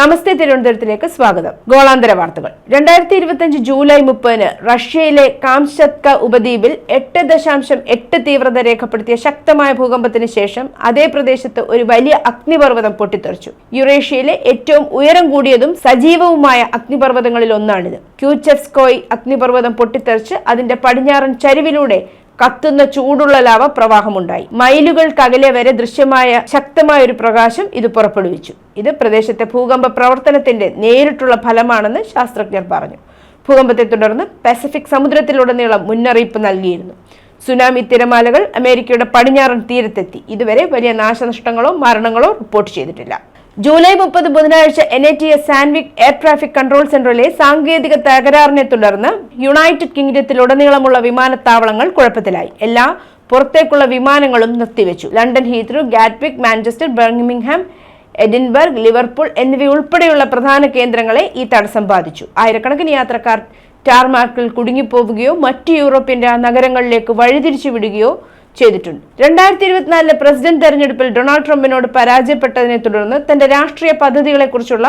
നമസ്തേ തിരുവനന്തപുരത്തിലേക്ക് സ്വാഗതം. ഗോളാന്തര വാർത്തകൾ. 2025 ജൂലൈ 30-ന് റഷ്യയിലെ കാംചത്ക ഉപദ്വീപിൽ 8.8 തീവ്രത രേഖപ്പെടുത്തിയ ശക്തമായ ഭൂകമ്പത്തിന് ശേഷം അതേ പ്രദേശത്ത് ഒരു വലിയ അഗ്നിപർവ്വതം പൊട്ടിത്തെറിച്ചു. യുറേഷ്യയിലെ ഏറ്റവും ഉയരം കൂടിയതും സജീവവുമായ അഗ്നിപർവ്വതങ്ങളിൽ ഒന്നാണിത്. ക്യൂച്ചെവ്സ്കോയ് അഗ്നിപർവ്വതം പൊട്ടിത്തെറിച്ച് അതിന്റെ പടിഞ്ഞാറൻ ചരിവിലൂടെ കത്തുന്ന ചൂടുള്ള ലാവ പ്രവാഹമുണ്ടായി. മൈലുകൾക്കകലെ വരെ ദൃശ്യമായ ശക്തമായ ഒരു പ്രകാശം ഇത് പുറപ്പെടുവിച്ചു. ഇത് പ്രദേശത്തെ ഭൂകമ്പ പ്രവർത്തനത്തിന്റെ നേരിട്ടുള്ള ഫലമാണെന്ന് ശാസ്ത്രജ്ഞർ പറഞ്ഞു. ഭൂകമ്പത്തെ തുടർന്ന് പസഫിക് സമുദ്രത്തിലുടനീളം മുന്നറിയിപ്പ് നൽകിയിരുന്നു. സുനാമി തിരമാലകൾ അമേരിക്കയുടെ പടിഞ്ഞാറൻ തീരത്തെത്തി. ഇതുവരെ വലിയ നാശനഷ്ടങ്ങളോ മരണങ്ങളോ റിപ്പോർട്ട് ചെയ്തിട്ടില്ല. ജൂലൈ 30 ബുധനാഴ്ച NATS സാൻവിക് എയർ ട്രാഫിക് കൺട്രോൾ സെന്ററിലെ സാങ്കേതിക തകരാറിനെ തുടർന്ന് യുണൈറ്റഡ് കിങ്ഡത്തിലുടനീളമുള്ള വിമാനത്താവളങ്ങൾ കുഴപ്പത്തിലായി. എല്ലാ പുറത്തേക്കുള്ള വിമാനങ്ങളും നിർത്തിവെച്ചു. London Heathrow, Gatwick, Manchester, Birmingham, Edinburgh, Liverpool എന്നിവയുൾപ്പെടെയുള്ള പ്രധാന കേന്ദ്രങ്ങളെ ഈ തടസ്സം ബാധിച്ചു. ആയിരക്കണക്കിന് യാത്രക്കാർ ടാർമാക്കിൽ കുടുങ്ങിപ്പോവുകയോ മറ്റു യൂറോപ്യൻ നഗരങ്ങളിലേക്ക് വഴിതിരിച്ചു വിടുകയോ ചെയ്തിട്ടുണ്ട്. 2024 പ്രസിഡന്റ് തെരഞ്ഞെടുപ്പിൽ ഡൊണാൾഡ് ട്രംപിനോട് പരാജയപ്പെട്ടതിനെ തുടർന്ന് തന്റെ രാഷ്ട്രീയ പദ്ധതികളെക്കുറിച്ചുള്ള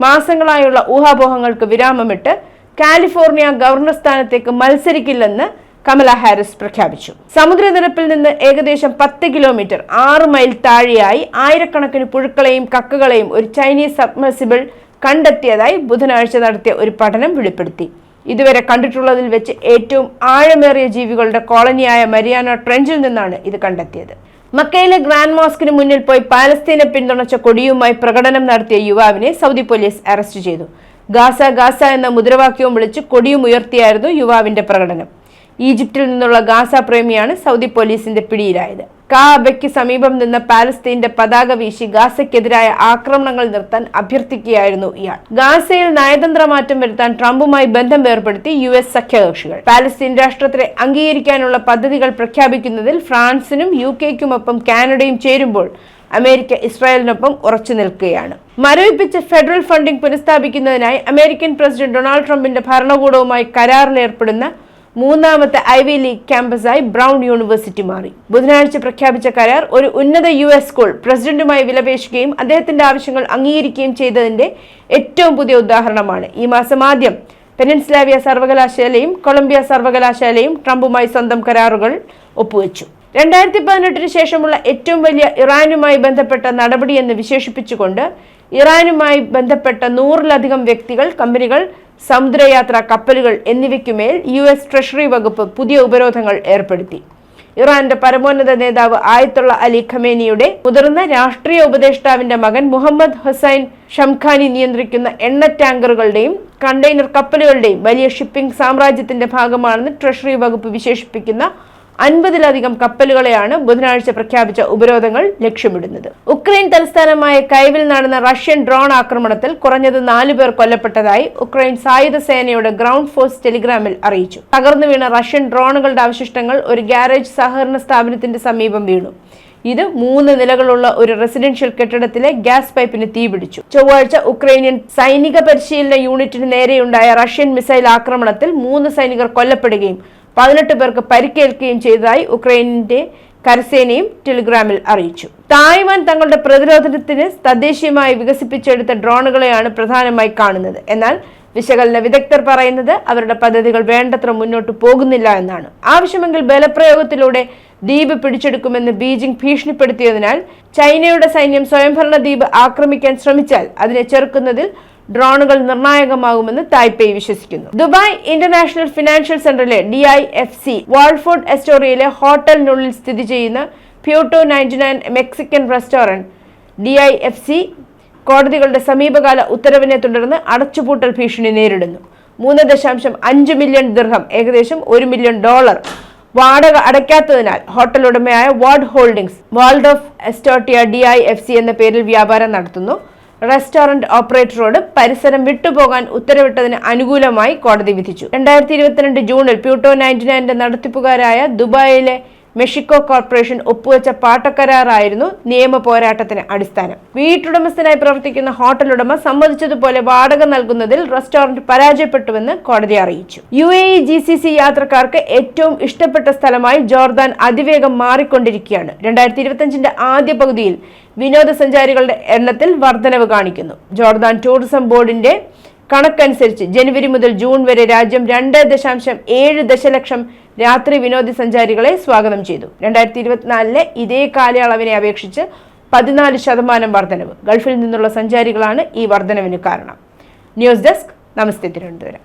മാസങ്ങളായുള്ള ഊഹാപോഹങ്ങൾക്ക് വിരാമമിട്ട് കാലിഫോർണിയ ഗവർണർ സ്ഥാനത്തേക്ക് മത്സരിക്കില്ലെന്ന് കമല ഹാരിസ് പ്രഖ്യാപിച്ചു. സമുദ്രനിരപ്പിൽ നിന്ന് ഏകദേശം 10 കിലോമീറ്റർ 6 മൈൽ താഴെയായി ആയിരക്കണക്കിന് പുഴുക്കളെയും കക്കകളെയും ഒരു ചൈനീസ് സബ്മർസിബിൾ കണ്ടെത്തിയതായി ബുധനാഴ്ച നടത്തിയ ഒരു പഠനം വെളിപ്പെടുത്തി. ഇതുവരെ കണ്ടിട്ടുള്ളതിൽ വെച്ച് ഏറ്റവും ആഴമേറിയ ജീവികളുടെ കോളനിയായ മരിയാന ട്രെഞ്ചിൽ നിന്നാണ് ഇത് കണ്ടെത്തിയത്. മക്കയിലെ ഗ്രാൻഡ് മോസ്കിന് മുന്നിൽ പോയി പാലസ്തീനെ പിന്തുണച്ച കൊടിയുമായി പ്രകടനം നടത്തിയ യുവാവിനെ സൗദി പോലീസ് അറസ്റ്റ് ചെയ്തു. ഗാസ ഗാസ എന്ന മുദ്രാവാക്യവും വിളിച്ച് കൊടിയും ഉയർത്തിയായിരുന്നു യുവാവിന്റെ പ്രകടനം. ഈജിപ്തിൽ നിന്നുള്ള ഗാസ പ്രേമിയാണ് സൗദി പോലീസിന്റെ പിടിയിലായത്. കാബയ്ക്ക് സമീപം നിന്ന് പാലസ്തീന്റെ പതാക വീശി ഗാസയ്ക്കെതിരായ ആക്രമണങ്ങൾ നിർത്താൻ അഭ്യർത്ഥിക്കുകയായിരുന്നു ഇയാൾ. ഗാസയിൽ നയതന്ത്ര മാറ്റം വരുത്താൻ ട്രംപുമായി ബന്ധം ഏർപ്പെടുത്തി US സഖ്യകക്ഷികൾ. പാലസ്തീൻ രാഷ്ട്രത്തെ അംഗീകരിക്കാനുള്ള പദ്ധതികൾ പ്രഖ്യാപിക്കുന്നതിൽ ഫ്രാൻസിനും UK-ക്കുമൊപ്പം കാനഡയും ചേരുമ്പോൾ അമേരിക്ക ഇസ്രായേലിനൊപ്പം ഉറച്ചു നിൽക്കുകയാണ്. മരവിപ്പിച്ച ഫെഡറൽ ഫണ്ടിംഗ് പുനഃസ്ഥാപിക്കുന്നതിനായി അമേരിക്കൻ പ്രസിഡന്റ് ഡൊണാൾഡ് ട്രംപിന്റെ ഭരണകൂടവുമായി കരാറിലേർപ്പെടുന്ന മൂന്നാമത്തെ ഐവി ലീഗ് ക്യാമ്പസായി ബ്രൗൺ യൂണിവേഴ്സിറ്റി മാറി. ബുധനാഴ്ച പ്രഖ്യാപിച്ച കരാർ ഒരു ഉന്നത US സ്കൂൾ പ്രസിഡന്റുമായി വിലപേശുകയും അദ്ദേഹത്തിന്റെ ആവശ്യങ്ങൾ അംഗീകരിക്കുകയും ചെയ്തതിന്റെ ഏറ്റവും പുതിയ ഉദാഹരണമാണ്. ഈ മാസം ആദ്യം പെനിൻസുലാവിയ സർവകലാശാലയും കൊളംബിയ സർവകലാശാലയും ട്രംപുമായി സ്വന്തം കരാറുകൾ ഒപ്പുവെച്ചു. 2018 ശേഷമുള്ള ഏറ്റവും വലിയ ഇറാനുമായി ബന്ധപ്പെട്ട നടപടിയെന്ന് വിശേഷിപ്പിച്ചുകൊണ്ട് ഇറാനുമായി ബന്ധപ്പെട്ട 100-ലധികം വ്യക്തികൾ, കമ്പനികൾ, സമുദ്രയാത്രാ കപ്പലുകൾ എന്നിവയ്ക്കുമേൽ US ട്രഷറി വകുപ്പ് പുതിയ ഉപരോധങ്ങൾ ഏർപ്പെടുത്തി. ഇറാന്റെ പരമോന്നത നേതാവ് ആയത്തുള്ള അലി ഖമേനിയുടെ മുതിർന്ന രാഷ്ട്രീയ ഉപദേഷ്ടാവിന്റെ മകൻ മുഹമ്മദ് ഹുസൈൻ ഷംഖാനി നിയന്ത്രിക്കുന്ന എണ്ണ ടാങ്കറുകളുടെയും കണ്ടെയ്നർ കപ്പലുകളുടെയും വലിയ ഷിപ്പിംഗ് സാമ്രാജ്യത്തിന്റെ ഭാഗമാണെന്ന് ട്രഷറി വകുപ്പ് വിശേഷിപ്പിക്കുന്ന 50-ലധികം കപ്പലുകളെയാണ് ബുധനാഴ്ച പ്രഖ്യാപിച്ച ഉപരോധങ്ങൾ ലക്ഷ്യമിടുന്നത്. ഉക്രൈൻ തലസ്ഥാനമായ കൈവിൽ നടന്ന റഷ്യൻ ഡ്രോൺ ആക്രമണത്തിൽ കുറഞ്ഞത് 4 പേർ കൊല്ലപ്പെട്ടതായി ഉക്രൈൻ സായുധ സേനയുടെ ഗ്രൗണ്ട് ഫോഴ്സ് ടെലിഗ്രാമിൽ അറിയിച്ചു. തകർന്നു വീണ റഷ്യൻ ഡ്രോണുകളുടെ അവശിഷ്ടങ്ങൾ ഒരു ഗാരേജ് സഹകരണ സ്ഥാപനത്തിന്റെ സമീപം വീണു. ഇത് 3 നിലകളുള്ള ഒരു റെസിഡൻഷ്യൽ കെട്ടിടത്തിലെ ഗ്യാസ് പൈപ്പിന് തീപിടിച്ചു. ചൊവ്വാഴ്ച ഉക്രൈനിയൻ സൈനിക പരിശീലന യൂണിറ്റിന് നേരെയുണ്ടായ റഷ്യൻ മിസൈൽ ആക്രമണത്തിൽ 3 സൈനികർ കൊല്ലപ്പെടുകയും 18 പേർക്ക് പരിക്കേൽക്കുകയും ചെയ്തതായി ഉക്രൈനിന്റെ കരസേനയും ടെലിഗ്രാമിൽ അറിയിച്ചു. തായ്വാൻ തങ്ങളുടെ പ്രതിരോധത്തിന് തദ്ദേശീയമായി വികസിപ്പിച്ചെടുത്ത ഡ്രോണുകളെയാണ് പ്രധാനമായി കാണുന്നത്. എന്നാൽ വിശകലന വിദഗ്ധർ പറയുന്നത് അവരുടെ പദ്ധതികൾ വേണ്ടത്ര മുന്നോട്ട് പോകുന്നില്ല എന്നാണ്. ആവശ്യമെങ്കിൽ ബലപ്രയോഗത്തിലൂടെ ദ്വീപ് പിടിച്ചെടുക്കുമെന്ന് ബീജിംഗ് ഭീഷണിപ്പെടുത്തിയതിനാൽ ചൈനയുടെ സൈന്യം സ്വയംഭരണ ദ്വീപ് ആക്രമിക്കാൻ ശ്രമിച്ചാൽ അതിനെ ചെറുക്കുന്നതിൽ ഡ്രോണുകൾ നിർണായകമാകുമെന്ന് തായ്പേയ് വിശ്വസിക്കുന്നു. ദുബായ് ഇന്റർനാഷണൽ ഫിനാൻഷ്യൽ സെന്ററിലെ DIFC വാൾഫോർഡ് എസ്റ്റോറിയയിലെ ഹോട്ടലിനുള്ളിൽ സ്ഥിതി ചെയ്യുന്ന പ്യൂട്ടോ 99 മെക്സിക്കൻ റെസ്റ്റോറന്റ് DIFC കോടതികളുടെ സമീപകാല ഉത്തരവിനെ തുടർന്ന് അടച്ചുപൂട്ടൽ ഭീഷണി നേരിടുന്നു. 3.5 മില്യൺ ദിർഹം, ഏകദേശം $1 മില്യൺ വാടക അടയ്ക്കാത്തതിനാൽ ഹോട്ടൽ ഉടമയായ വാർഡ് ഹോൾഡിംഗ്സ് വാൾഡോഫ് എസ്റ്റോർട്ടിയ DIFC എന്ന പേരിൽ വ്യാപാരം നടത്തുന്നു. റെസ്റ്റോറന്റ് ഓപ്പറേറ്ററോട് പരിസരം വിട്ടുപോകാൻ ഉത്തരവിട്ടതിന് അനുകൂലമായി കോടതി വിധിച്ചു. 2022 ജൂണിൽ പ്യൂട്ടോ 99 നടത്തിപ്പുകാരായ ദുബായിലെ മെക്സിക്കോ കോർപ്പറേഷൻ ഒപ്പുവെച്ച പാട്ടക്കരാറായിരുന്നു നിയമ പോരാട്ടത്തിന് അടിസ്ഥാനം. വീട്ടുടമസ്ഥനായി പ്രവർത്തിക്കുന്ന ഹോട്ടൽ ഉടമ സമ്മതിച്ചതുപോലെ വാടക നൽകുന്നതിൽ റെസ്റ്റോറന്റ് പരാജയപ്പെട്ടുവെന്ന് കോടതി അറിയിച്ചു. UAE GCC യാത്രക്കാർക്ക് ഏറ്റവും ഇഷ്ടപ്പെട്ട സ്ഥലമായി ജോർദാൻ അതിവേഗം മാറിക്കൊണ്ടിരിക്കുകയാണ്. 2025 ആദ്യ പകുതിയിൽ വിനോദസഞ്ചാരികളുടെ എണ്ണത്തിൽ വർധനവ് കാണിക്കുന്നു. ജോർദാൻ ടൂറിസം ബോർഡിന്റെ കണക്കനുസരിച്ച് ജനുവരി മുതൽ ജൂൺ വരെ രാജ്യം 2.7 ദശലക്ഷം രാത്രി വിനോദസഞ്ചാരികളെ സ്വാഗതം ചെയ്തു. 2024 ഇതേ കാലയളവിനെ അപേക്ഷിച്ച് 14% വർധനവ്. ഗൾഫിൽ നിന്നുള്ള സഞ്ചാരികളാണ് ഈ വർധനവിന് കാരണം. ന്യൂസ് ഡെസ്ക്, നമസ്തേ തിരുവനന്തപുരം.